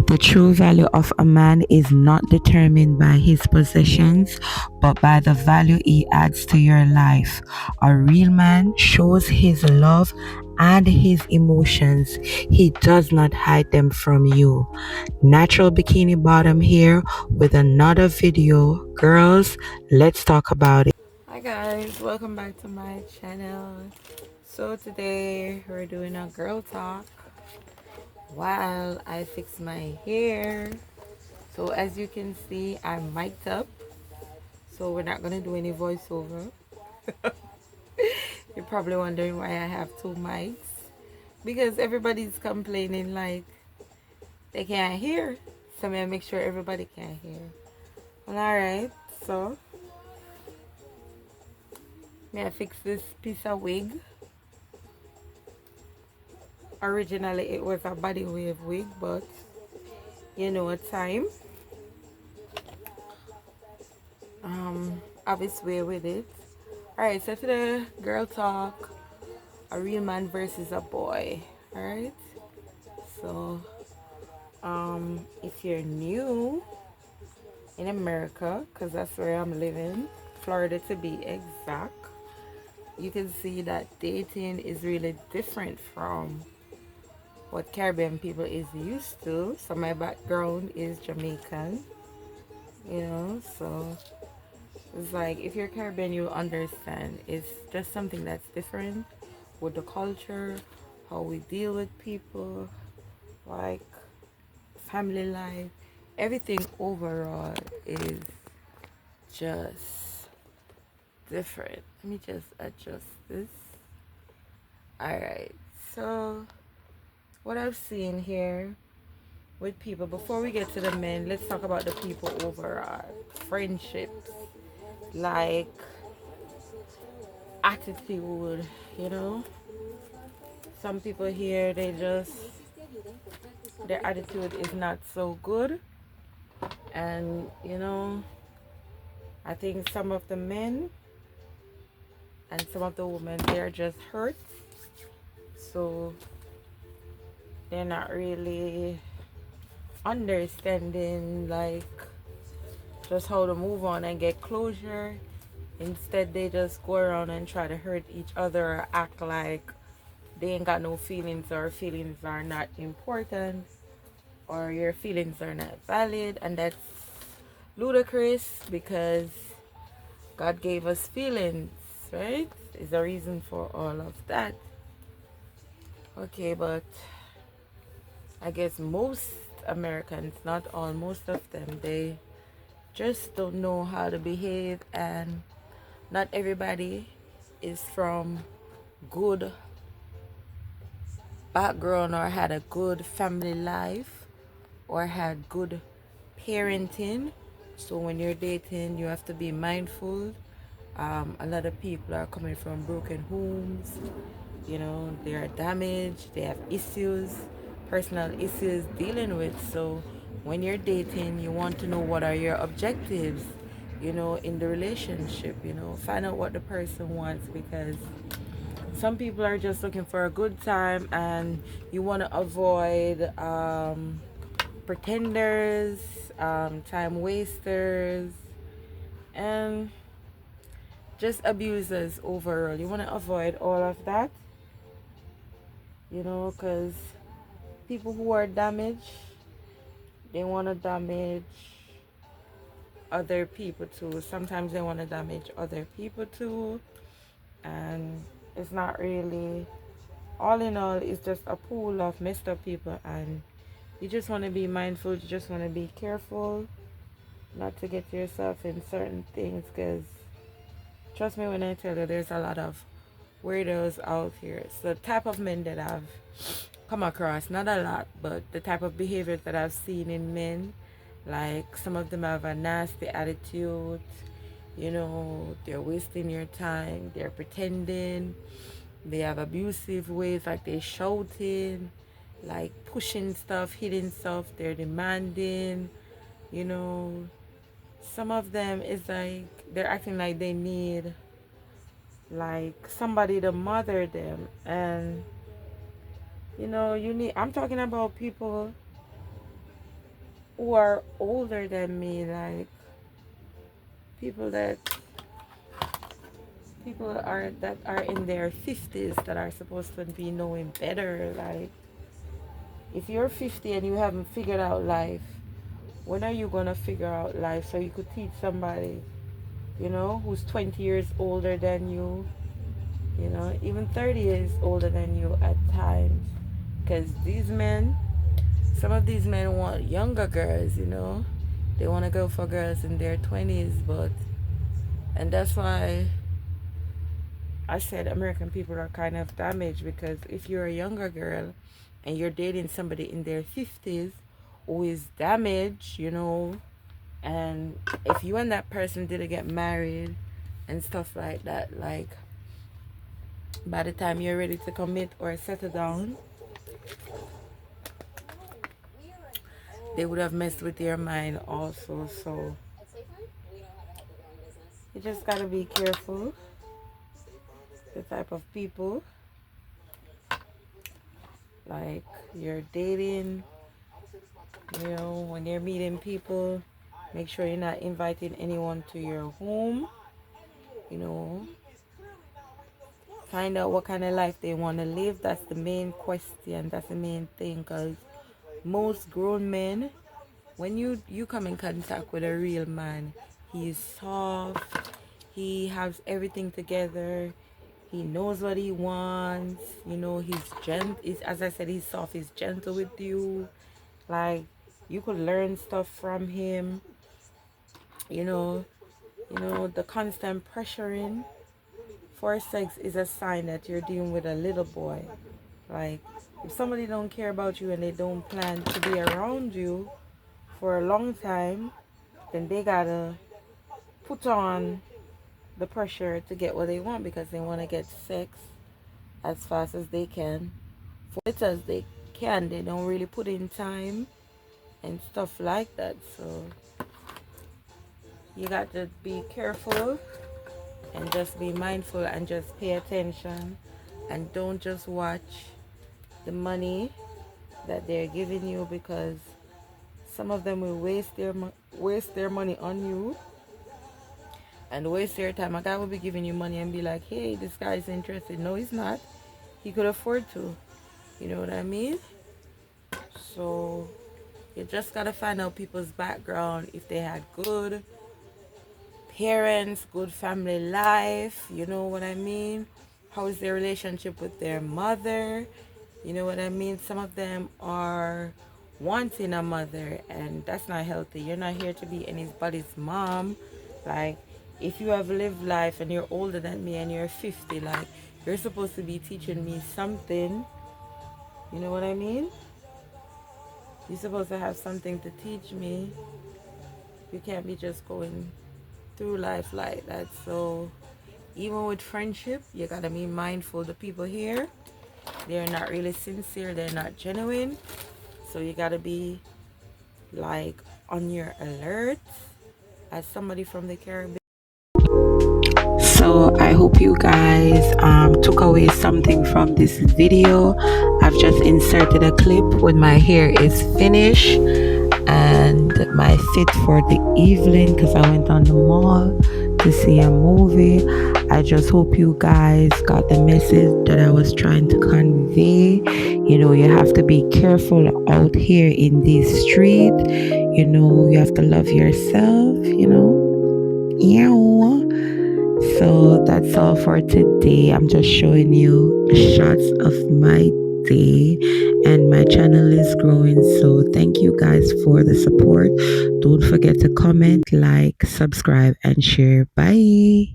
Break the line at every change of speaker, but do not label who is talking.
The true value of a man is not determined by his possessions, but by the value he adds to your life. A real man shows his love and his emotions. He does not hide them from you. Natural Bikini Bottom here with another video. Girls, let's talk about it. Hi guys, welcome back to my channel. So today we're doing a girl talk while I fix my hair. So as you can see, I'm mic'd up, so we're not gonna do any voiceover. You're probably wondering why I have two mics, because everybody's complaining like they can't hear, so I'm gonna make sure everybody can hear. Well, all right, so may I fix this piece of wig. Originally it was a body wave wig, but you know, time have its way with it. Alright, so today girl talk, a real man versus a boy. Alright, so if you're new in America, because that's where I'm living, Florida to be exact, you can see that dating is really different from what Caribbean people is used to. So my background is Jamaican, you know, so it's like if you're Caribbean, you understand. It's just something that's different with the culture, how we deal with people, like family life. Everything overall is just different. Let me just adjust this. Alright, so what I've seen here with people, before we get to the men, let's talk about the people overall. Friendships, like attitude, you know. Some people here, their attitude is not so good, and you know, I think some of the men and some of the women, they're just hurt, so they're not really understanding like just how to move on and get closure. Instead they just go around and try to hurt each other or act like they ain't got no feelings, or feelings are not important, or your feelings are not valid. And that's ludicrous, because God gave us feelings, right? There's a reason for all of that. Okay, but I guess most Americans, not all, most of them, they just don't know how to behave, and not everybody is from good background or had a good family life or had good parenting. So when you're dating, you have to be mindful. A lot of people are coming from broken homes, you know, they are damaged, they have issues, personal issues dealing with. So when you're dating, you want to know what are your objectives, you know, in the relationship. You know, find out what the person wants, because some people are just looking for a good time, and you want to avoid pretenders, time wasters, and just abusers overall. You want to avoid all of that, you know, because people who are damaged, they want to damage other people too. Sometimes they want to damage other people too, and it's not really, all in all, it's just a pool of messed up people, and you just want to be mindful. You just want to be careful not to get yourself in certain things, because trust me when I tell you, there's a lot of weirdos out here. It's the type of men that I've come across, not a lot, but the type of behaviors that I've seen in men. Like some of them have a nasty attitude, you know, they're wasting your time, they're pretending, they have abusive ways, like they're shouting, like pushing stuff, hitting stuff, they're demanding, you know. Some of them is like they're acting like they need like somebody to mother them, and you know, you need, I'm talking about people who are older than me, like people that people are in their 50s that are supposed to be knowing better. Like, if you're 50 and you haven't figured out life, when are you gonna figure out life so you could teach somebody, who's 20 years older than you, even 30 years older than you at times? Because some of these men want younger girls, they want to go for girls in their 20s, and that's why I said American people are kind of damaged, because if you're a younger girl and you're dating somebody in their 50s who is damaged, and if you and that person didn't get married and stuff like that, like by the time you're ready to commit or settle down, they would have messed with your mind also. So you just gotta be careful the type of people like you're dating. When you're meeting people, make sure you're not inviting anyone to your home. you know Find out what kind of life they want to live. That's the main question, that's the main thing, because most grown men, when you come in contact with a real man, he's soft, he has everything together, he knows what he wants, he's as I said, he's soft, he's gentle with you. Like, you could learn stuff from him. you know the constant pressuring for sex is a sign that you're dealing with a little boy. Like, if somebody don't care about you and they don't plan to be around you for a long time, then they gotta put on the pressure to get what they want, because they want to get sex as fast as they can, for it as they can. They don't really put in time and stuff like that. So you got to be careful and just be mindful and just pay attention, and don't just watch the money that they're giving you, because some of them will waste their money on you and waste their time. A guy will be giving you money and be like, hey, this guy is interested. No, he's not. He could afford to. You know what I mean? So you just gotta find out people's background, if they had good parents, good family life, you know what I mean? How is their relationship with their mother? You know what I mean? Some of them are wanting a mother, and that's not healthy. You're not here to be anybody's mom. Like, if you have lived life and you're older than me and you're 50, like, you're supposed to be teaching me something. You know what I mean? You're supposed to have something to teach me. You can't be just going through life like that. So even with friendship, you gotta be mindful. The people here, they're not really sincere, they're not genuine. So you gotta be like on your alert as somebody from the Caribbean. So I hope you guys took away something from this video. I've just inserted a clip when my hair is finished and my fit for the evening, because I went on the mall to see a movie. I just hope you guys got the message that I was trying to convey. You have to be careful out here in this street. You have to love yourself. Yeah. So that's all for today. I'm just showing you shots of my day, and my channel is growing. So thank you guys for the support. Don't forget to comment, like, subscribe, and share. Bye.